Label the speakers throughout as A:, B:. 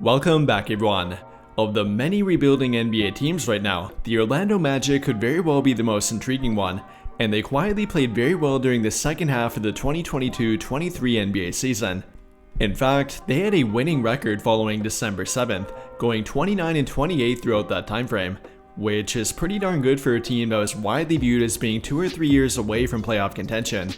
A: Welcome back everyone. Of the many rebuilding NBA teams right now, the Orlando Magic could very well be the most intriguing one, and they quietly played very well during the second half of the 2022-23 NBA season. In fact, they had a winning record following December 7th, going 29-28 throughout that time frame, which is pretty darn good for a team that was widely viewed as being 2 or 3 years away from playoff contention.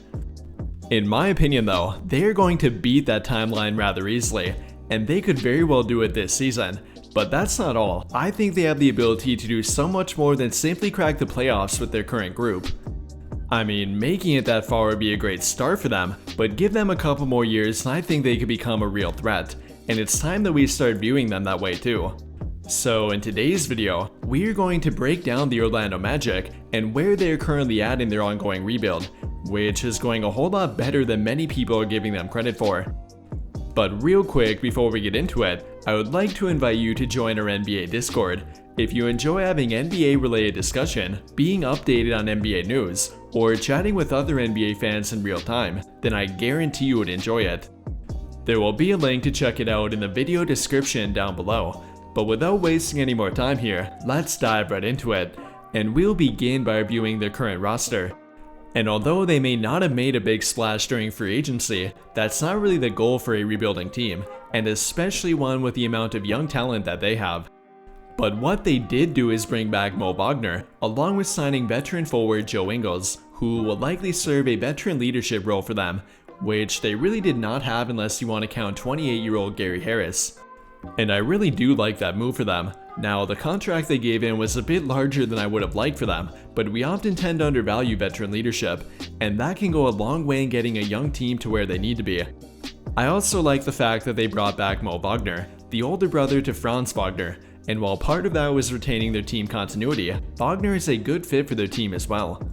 A: In my opinion though, they are going to beat that timeline rather easily, and they could very well do it this season. But that's not all. I think they have the ability to do so much more than simply crack the playoffs with their current group. I mean, making it that far would be a great start for them, but give them a couple more years and I think they could become a real threat, and it's time that we start viewing them that way too. So in today's video, we are going to break down the Orlando Magic and where they are currently at in their ongoing rebuild, which is going a whole lot better than many people are giving them credit for. But real quick before we get into it, I would like to invite you to join our NBA Discord. If you enjoy having NBA related discussion, being updated on NBA news, or chatting with other NBA fans in real time, then I guarantee you would enjoy it. There will be a link to check it out in the video description down below. But without wasting any more time here, let's dive right into it, and we'll begin by reviewing their current roster. And although they may not have made a big splash during free agency, that's not really the goal for a rebuilding team, and especially one with the amount of young talent that they have. But what they did do is bring back Mo Wagner, along with signing veteran forward Joe Ingles, who will likely serve a veteran leadership role for them, which they really did not have unless you want to count 28-year-old Gary Harris. And I really do like that move for them. Now, the contract they gave in was a bit larger than I would have liked for them, but we often tend to undervalue veteran leadership, and that can go a long way in getting a young team to where they need to be. I also like the fact that they brought back Mo Wagner, the older brother to Franz Wagner, and while part of that was retaining their team continuity, Wagner is a good fit for their team as well.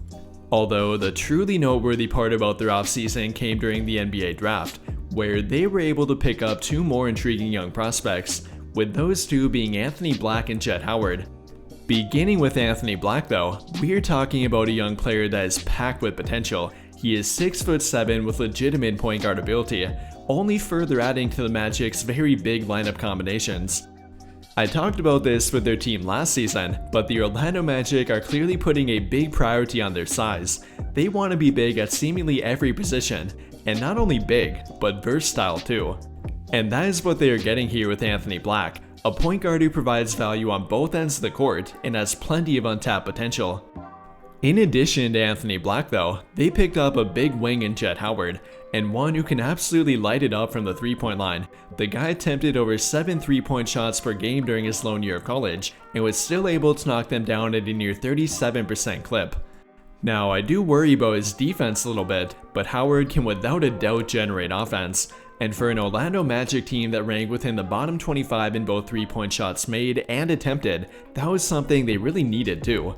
A: Although the truly noteworthy part about their offseason came during the NBA draft, where they were able to pick up 2 more intriguing young prospects, with those 2 being Anthony Black and Jett Howard. Beginning with Anthony Black though, we're talking about a young player that is packed with potential. He is 6'7" with legitimate point guard ability, only further adding to the Magic's very big lineup combinations. I talked about this with their team last season, but the Orlando Magic are clearly putting a big priority on their size. They want to be big at seemingly every position, and not only big, but versatile too. And that is what they are getting here with Anthony Black, a point guard who provides value on both ends of the court and has plenty of untapped potential. In addition to Anthony Black though, they picked up a big wing in Jett Howard, and one who can absolutely light it up from the 3-point line. The guy attempted over 7 3-point shots per game during his lone year of college, and was still able to knock them down at a near 37% clip. Now, I do worry about his defense a little bit, but Howard can without a doubt generate offense. And for an Orlando Magic team that ranked within the bottom 25 in both 3-point shots made and attempted, that was something they really needed too.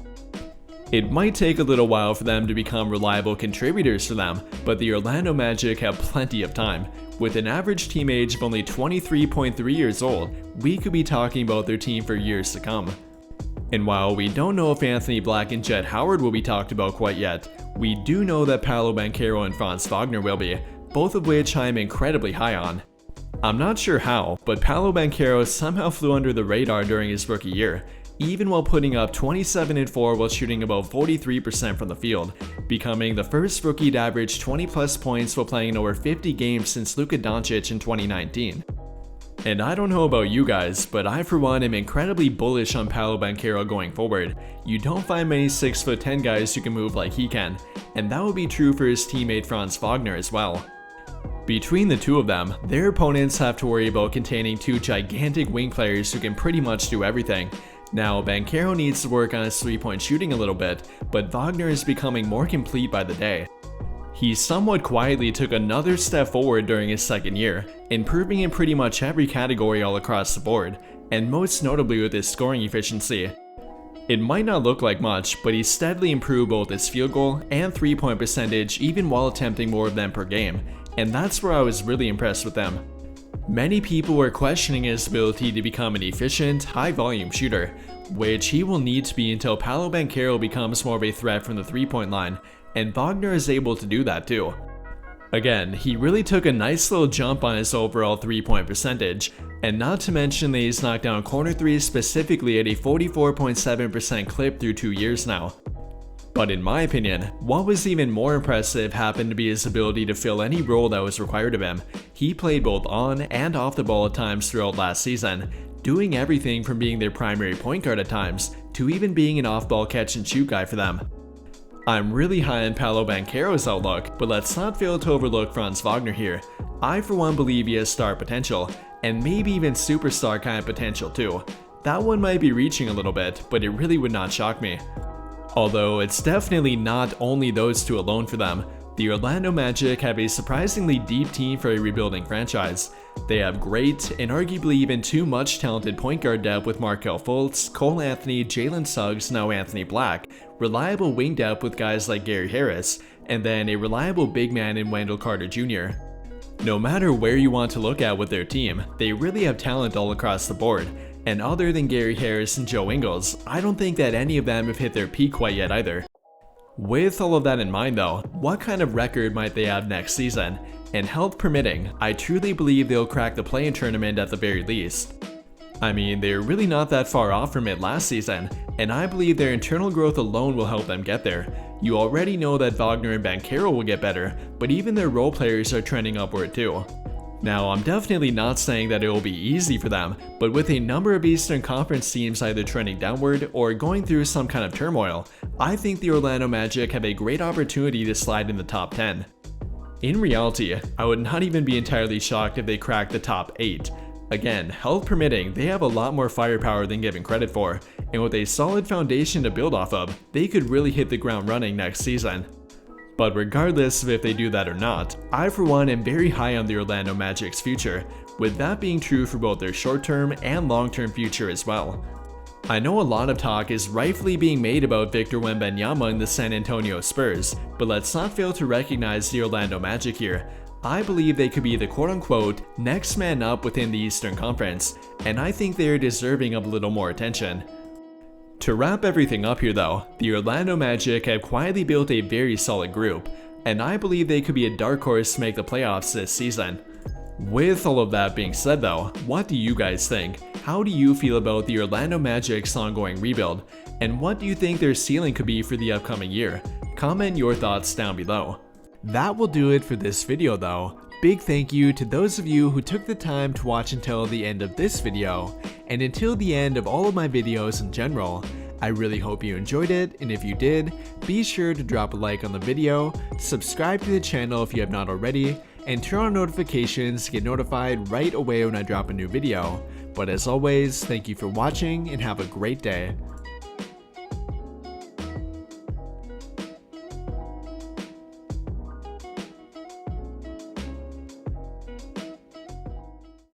A: It might take a little while for them to become reliable contributors for them, but the Orlando Magic have plenty of time. With an average team age of only 23.3 years old, we could be talking about their team for years to come. And while we don't know if Anthony Black and Jett Howard will be talked about quite yet, we do know that Paolo Banchero and Franz Wagner will be, both of which I am incredibly high on. I'm not sure how, but Paolo Banchero somehow flew under the radar during his rookie year, even while putting up 27-4 while shooting about 43% from the field, becoming the first rookie to average 20 plus points while playing in over 50 games since Luka Doncic in 2019. And I don't know about you guys, but I for one am incredibly bullish on Paolo Banchero going forward. You don't find many 6'10" guys who can move like he can, and that would be true for his teammate Franz Wagner as well. Between the 2 of them, their opponents have to worry about containing 2 gigantic wing players who can pretty much do everything. Now, Banchero needs to work on his 3-point shooting a little bit, but Wagner is becoming more complete by the day. He somewhat quietly took another step forward during his second year, improving in pretty much every category all across the board, and most notably with his scoring efficiency. It might not look like much, but he steadily improved both his field goal and 3-point percentage even while attempting more of them per game, and that's where I was really impressed with them. Many people were questioning his ability to become an efficient, high-volume shooter, which he will need to be until Paolo Banchero becomes more of a threat from the 3-point line, and Wagner is able to do that too. Again, he really took a nice little jump on his overall 3-point percentage, and not to mention that he's knocked down corner threes specifically at a 44.7% clip through 2 years now. But in my opinion, what was even more impressive happened to be his ability to fill any role that was required of him. He played both on and off the ball at times throughout last season, doing everything from being their primary point guard at times, to even being an off-ball catch-and-shoot guy for them. I'm really high on Paolo Banchero's outlook, but let's not fail to overlook Franz Wagner here. I for one believe he has star potential, and maybe even superstar kind of potential too. That one might be reaching a little bit, but it really would not shock me. Although it's definitely not only those two alone for them. The Orlando Magic have a surprisingly deep team for a rebuilding franchise. They have great, and arguably even too much talented point guard depth with Markelle Fultz, Cole Anthony, Jalen Suggs, now Anthony Black, reliable wing depth with guys like Gary Harris, and then a reliable big man in Wendell Carter Jr. No matter where you want to look at with their team, they really have talent all across the board. And other than Gary Harris and Joe Ingles, I don't think that any of them have hit their peak quite yet either. With all of that in mind though, what kind of record might they have next season? And health permitting, I truly believe they'll crack the play-in tournament at the very least. I mean, they're really not that far off from it last season, and I believe their internal growth alone will help them get there. You already know that Wagner and Banchero will get better, but even their role players are trending upward too. Now, I'm definitely not saying that it will be easy for them, but with a number of Eastern Conference teams either trending downward or going through some kind of turmoil, I think the Orlando Magic have a great opportunity to slide in the top 10. In reality, I would not even be entirely shocked if they cracked the top 8. Again, health permitting, they have a lot more firepower than given credit for, and with a solid foundation to build off of, they could really hit the ground running next season. But regardless of if they do that or not, I for one am very high on the Orlando Magic's future, with that being true for both their short-term and long-term future as well. I know a lot of talk is rightfully being made about Victor Wembanyama and the San Antonio Spurs, but let's not fail to recognize the Orlando Magic here. I believe they could be the quote-unquote next man up within the Eastern Conference, and I think they are deserving of a little more attention. To wrap everything up here though, the Orlando Magic have quietly built a very solid group, and I believe they could be a dark horse to make the playoffs this season. With all of that being said though, what do you guys think? How do you feel about the Orlando Magic's ongoing rebuild? And what do you think their ceiling could be for the upcoming year? Comment your thoughts down below. That will do it for this video though. Big thank you to those of you who took the time to watch until the end of this video, and until the end of all of my videos in general. I really hope you enjoyed it, and if you did, be sure to drop a like on the video, subscribe to the channel if you have not already, and turn on notifications to get notified right away when I drop a new video. But as always, thank you for watching and have a great day.